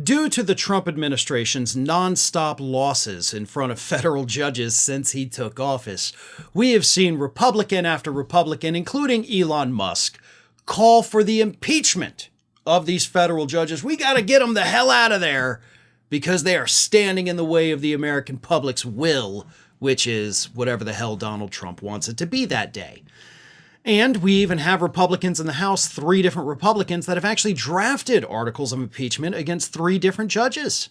Due to the Trump administration's nonstop losses in front of federal judges since he took office, we have seen Republican after Republican, including Elon Musk, call for the impeachment of these federal judges. We got to get them the hell out of there because they are standing in the way of the American public's will, which is whatever the hell Donald Trump wants it to be that day. And we even have Republicans in the House, 3 different Republicans that have actually drafted articles of impeachment against 3 different judges.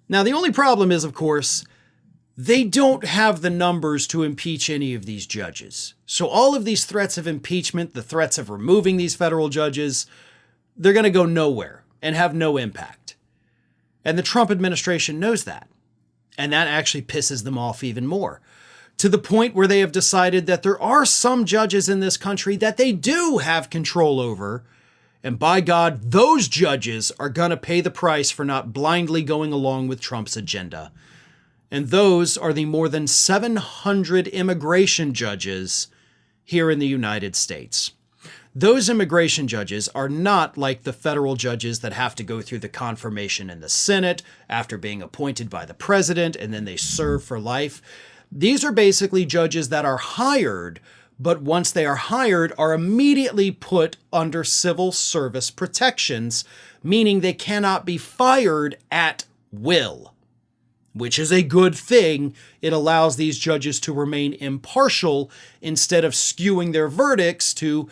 Now, the only problem is, of course, they don't have the numbers to impeach any of these judges. So all of these threats of impeachment, the threats of removing these federal judges, they're going to go nowhere and have no impact. And the Trump administration knows that. And that actually pisses them off even more, to the point where they have decided that there are some judges in this country that they do have control over. And by God, those judges are going to pay the price for not blindly going along with Trump's agenda. And those are the more than 700 immigration judges here in the United States. Those immigration judges are not like the federal judges that have to go through the confirmation in the Senate after being appointed by the president and then they serve for life. These are basically judges that are hired, but once they are hired, are immediately put under civil service protections, meaning they cannot be fired at will, which is a good thing. It allows these judges to remain impartial instead of skewing their verdicts to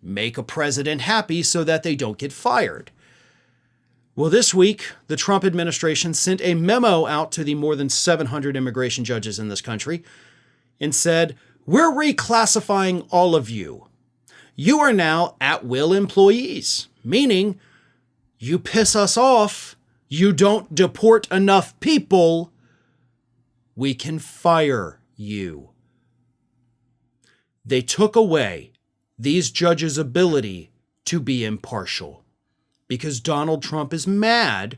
make a president happy so that they don't get fired. Well, this week, the Trump administration sent a memo out to the more than 700 immigration judges in this country and said, "We're reclassifying all of you. You are now at-will employees," meaning you piss us off, you don't deport enough people, we can fire you. They took away these judges' ability to be impartial because Donald Trump is mad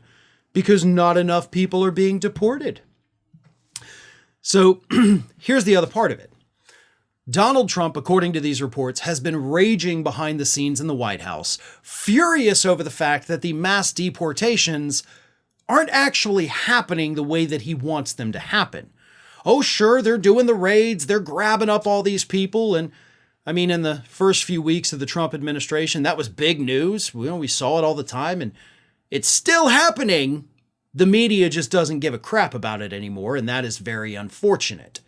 because not enough people are being deported. So here's the other part of it. Donald Trump, according to these reports, has been raging behind the scenes in the White House, furious over the fact that the mass deportations aren't actually happening the way that he wants them to happen. Oh, sure, they're doing the raids, they're grabbing up all these people, and I mean, in the first few weeks of the Trump administration, that was big news. We saw it all the time, and it's still happening. The media just doesn't give a crap about it anymore, and that is very unfortunate.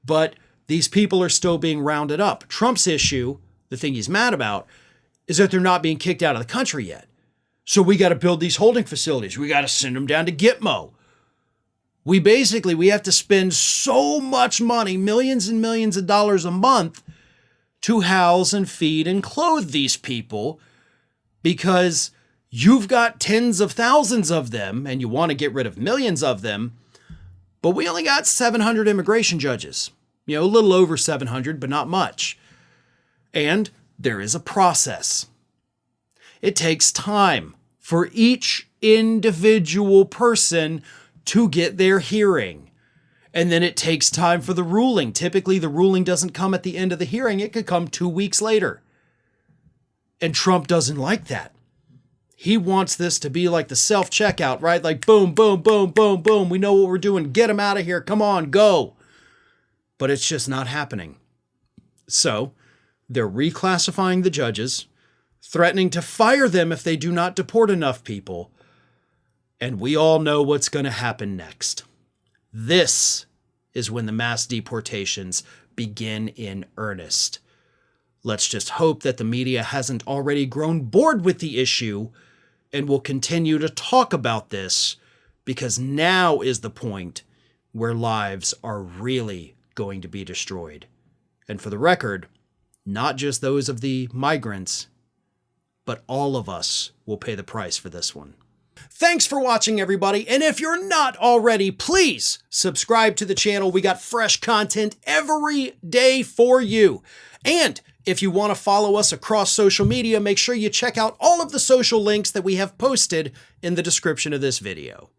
But these people are still being rounded up. Trump's issue, the thing he's mad about, is that they're not being kicked out of the country yet. So we got to build these holding facilities. We got to send them down to Gitmo. We have to spend so much money, millions and millions of dollars a month, to house and feed and clothe these people because you've got tens of thousands of them and you want to get rid of millions of them, but we only got 700 immigration judges. A little over 700, but not much. And there is a process. It takes time for each individual person to get their hearing. And then it takes time for the ruling. Typically, the ruling doesn't come at the end of the hearing. It could come 2 weeks later. And Trump doesn't like that. He wants this to be like the self-checkout, right? Like boom, boom, boom, boom, boom. We know what we're doing. Get them out of here. Come on, go. But it's just not happening. So they're reclassifying the judges, threatening to fire them if they do not deport enough people. And we all know what's going to happen next. This is when the mass deportations begin in earnest. Let's just hope that the media hasn't already grown bored with the issue and will continue to talk about this, because now is the point where lives are really going to be destroyed. And for the record, not just those of the migrants, but all of us will pay the price for this one. Thanks for watching, everybody. And if you're not already, please subscribe to the channel. We got fresh content every day for you. And if you want to follow us across social media, make sure you check out all of the social links that we have posted in the description of this video.